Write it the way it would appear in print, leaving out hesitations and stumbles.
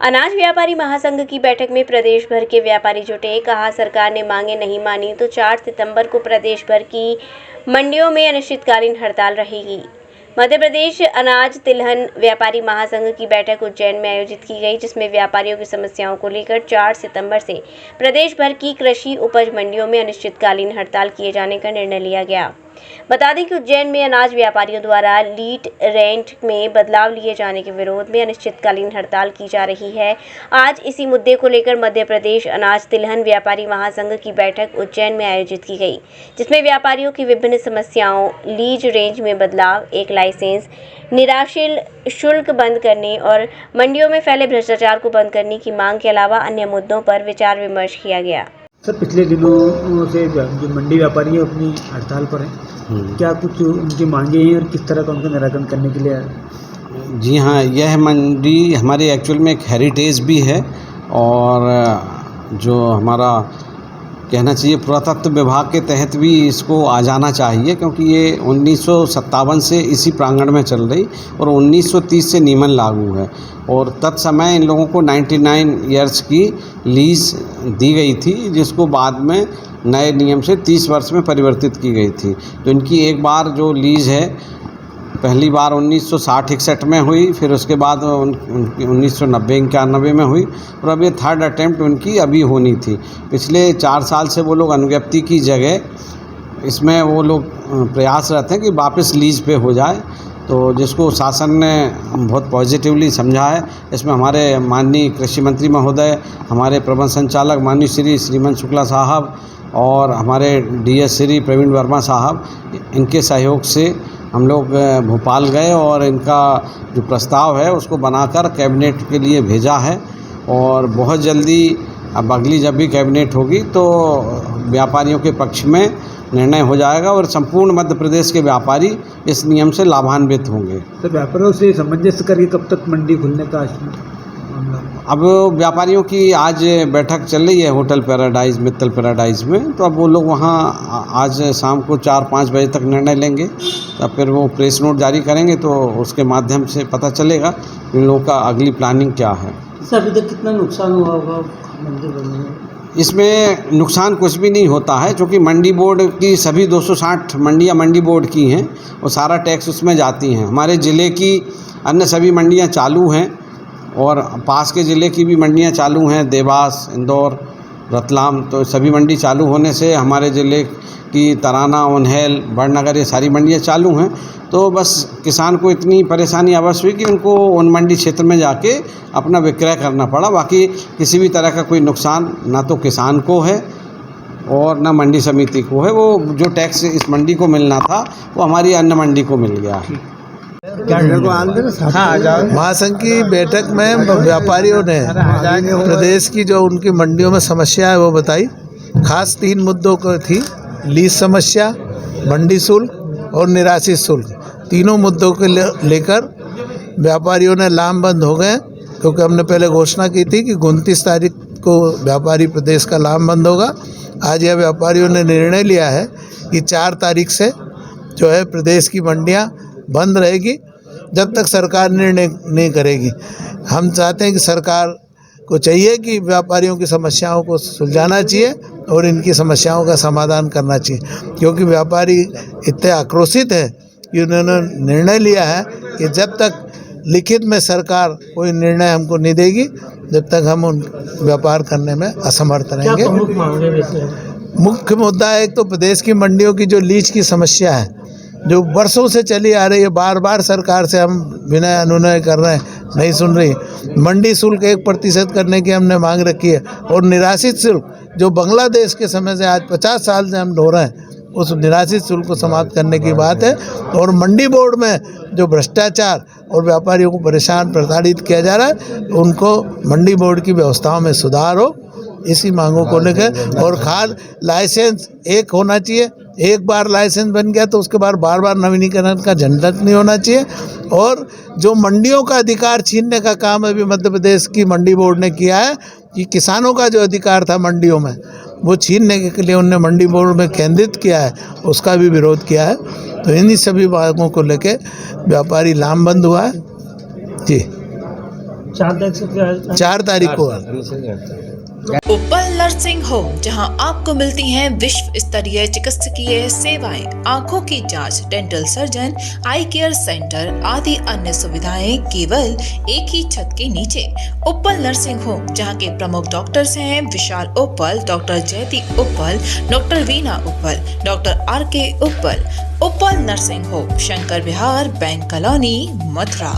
अनाज व्यापारी महासंघ की बैठक में प्रदेश भर के व्यापारी जुटे। कहा, सरकार ने मांगे नहीं मानी तो 4 सितंबर को प्रदेश भर की मंडियों में अनिश्चितकालीन हड़ताल रहेगी। मध्य प्रदेश अनाज तिलहन व्यापारी महासंघ की बैठक उज्जैन में आयोजित की गई, जिसमें व्यापारियों की समस्याओं को लेकर 4 सितंबर से प्रदेश भर की कृषि उपज मंडियों में अनिश्चितकालीन हड़ताल किए जाने का निर्णय लिया गया। बता दें कि उज्जैन में अनाज व्यापारियों द्वारा लीड रेंट में बदलाव लिए जाने के विरोध में अनिश्चितकालीन हड़ताल की जा रही है। आज इसी मुद्दे को लेकर मध्य प्रदेश अनाज तिलहन व्यापारी महासंघ की बैठक उज्जैन में आयोजित की गई, जिसमें व्यापारियों की विभिन्न समस्याओं, लीज रेंज में बदलाव, एक लाइसेंस, निराशिल शुल्क बंद करने और मंडियों में फैले भ्रष्टाचार को बंद करने की मांग के अलावा अन्य मुद्दों पर विचार विमर्श किया गया। सर, पिछले दिनों से जो मंडी व्यापारी हैं अपनी हड़ताल पर हैं, क्या कुछ उनकी मांगे हैं और किस तरह का उनका निराकरण करने के लिए है? जी हाँ, यह मंडी हमारी एक्चुअल में एक हेरिटेज भी है और जो हमारा कहना चाहिए पुरातत्व विभाग के तहत भी इसको आ जाना चाहिए, क्योंकि ये 1957 से इसी प्रांगण में चल रही और 1930 से नियमन लागू है और तत्समय इन लोगों को 99 ईयर्स की लीज़ दी गई थी, जिसको बाद में नए नियम से 30 वर्ष में परिवर्तित की गई थी। तो इनकी एक बार जो लीज़ है पहली बार 1960-61 में हुई, फिर उसके बाद 1990-91 में हुई और अब ये थर्ड अटेम्प्ट उनकी अभी होनी थी। पिछले 4 साल से वो लोग अनुज्ञप्ति की जगह इसमें वो लोग प्रयासरत हैं कि वापस लीज पे हो जाए, तो जिसको शासन ने बहुत पॉजिटिवली समझा है। इसमें हमारे माननीय कृषि मंत्री महोदय, हमारे प्रबंध संचालक माननीय श्री श्रीमंत शुक्ला साहब और हमारे डीएस श्री प्रवीण वर्मा साहब, इनके सहयोग से हम लोग भोपाल गए और इनका जो प्रस्ताव है उसको बनाकर कैबिनेट के लिए भेजा है और बहुत जल्दी अब अगली जब भी कैबिनेट होगी तो व्यापारियों के पक्ष में निर्णय हो जाएगा और संपूर्ण मध्य प्रदेश के व्यापारी इस नियम से लाभान्वित होंगे। तो व्यापारियों से सामंजस्य करके कब तक मंडी खुलने का अब व्यापारियों की आज बैठक चल रही है होटल पैराडाइज मित्तल पैराडाइज में, तो अब वो लोग वहाँ आज शाम को 4-5 बजे तक निर्णय लेंगे, तब फिर वो प्रेस नोट जारी करेंगे तो उसके माध्यम से पता चलेगा इन लोगों का अगली प्लानिंग क्या है। सर, अभी तक कितना नुकसान हुआ होगा मंडी बनने में? इसमें नुकसान कुछ भी नहीं होता है, क्योंकि मंडी बोर्ड की सभी 260 मंडियाँ मंडी बोर्ड की हैं और सारा टैक्स उसमें जाती हैं। हमारे ज़िले की अन्य सभी मंडियाँ चालू हैं और पास के ज़िले की भी मंडियां चालू हैं, देवास, इंदौर, रतलाम, तो सभी मंडी चालू होने से हमारे ज़िले की तराना, उन्हेल, बड़नगर, ये सारी मंडियां चालू हैं। तो बस किसान को इतनी परेशानी अवश्य हुई कि उनको उन मंडी क्षेत्र में जाके अपना विक्रय करना पड़ा। बाकी किसी भी तरह का कोई नुकसान ना तो किसान को है और ना मंडी समिति को है। वो जो टैक्स इस मंडी को मिलना था वो हमारी अन्य मंडी को मिल गया है। महासंघ की बैठक में व्यापारियों ने प्रदेश की जो उनकी मंडियों में समस्या है वो बताई। खास 3 मुद्दों को थी, लीज समस्या, मंडी शुल्क और निराशित शुल्क। तीनों मुद्दों को लेकर व्यापारियों ने लामबंद हो गए, क्योंकि हमने पहले घोषणा की थी कि 29 तारीख को व्यापारी प्रदेश का लामबंद होगा। आज यह व्यापारियों ने निर्णय लिया है कि 4 तारीख से जो है प्रदेश की मंडियां बंद रहेगी जब तक सरकार निर्णय नहीं करेगी। हम चाहते हैं कि सरकार को चाहिए कि व्यापारियों की समस्याओं को सुलझाना चाहिए और इनकी समस्याओं का समाधान करना चाहिए, क्योंकि व्यापारी इतने आक्रोशित हैं कि उन्होंने निर्णय लिया है कि जब तक लिखित में सरकार कोई निर्णय हमको नहीं देगी जब तक हम उन व्यापार करने में असमर्थ रहेंगे। मुख्य मुद्दा है एक तो प्रदेश की मंडियों की जो लीज की समस्या है, जो वर्षों से चली आ रही है। बार बार सरकार से हम विनय अनुनय कर रहे हैं, नहीं सुन रही। मंडी शुल्क 1% करने की हमने मांग रखी है और निराशित शुल्क जो बांग्लादेश के समय से आज 50 साल से हम ढो रहे हैं, उस निराशित शुल्क को समाप्त करने की बात है। और मंडी बोर्ड में जो भ्रष्टाचार और व्यापारियों को परेशान प्रताड़ित किया जा रहा है, उनको मंडी बोर्ड की व्यवस्थाओं में सुधार हो, इसी मांगों को लेकर। और खाद लाइसेंस एक होना चाहिए, एक बार लाइसेंस बन गया तो उसके बाद बार बार नवीनीकरण का झंझट नहीं होना चाहिए। और जो मंडियों का अधिकार छीनने का काम अभी मध्य प्रदेश की मंडी बोर्ड ने किया है कि किसानों का जो अधिकार था मंडियों में वो छीनने के लिए उनने मंडी बोर्ड में केंद्रित किया है, उसका भी विरोध किया है। तो इन्हीं सभी बातों को लेकर व्यापारी लामबंद हुआ है जी। 4 तारीख को उपल नर्सिंग होम, जहां आपको मिलती हैं विश्व स्तरीय चिकित्सकीय सेवाएं, आंखों की जांच, डेंटल सर्जन, आई केयर सेंटर आदि अन्य सुविधाएं केवल एक ही छत के नीचे। उपल नर्सिंग होम, जहां के प्रमुख डॉक्टर्स हैं विशाल उपल, डॉक्टर जयति उपल, डॉक्टर वीना उपल, डॉक्टर RK उपल। उपल नर्सिंग होम, शंकर विहार, बैंक कॉलोनी, मथुरा।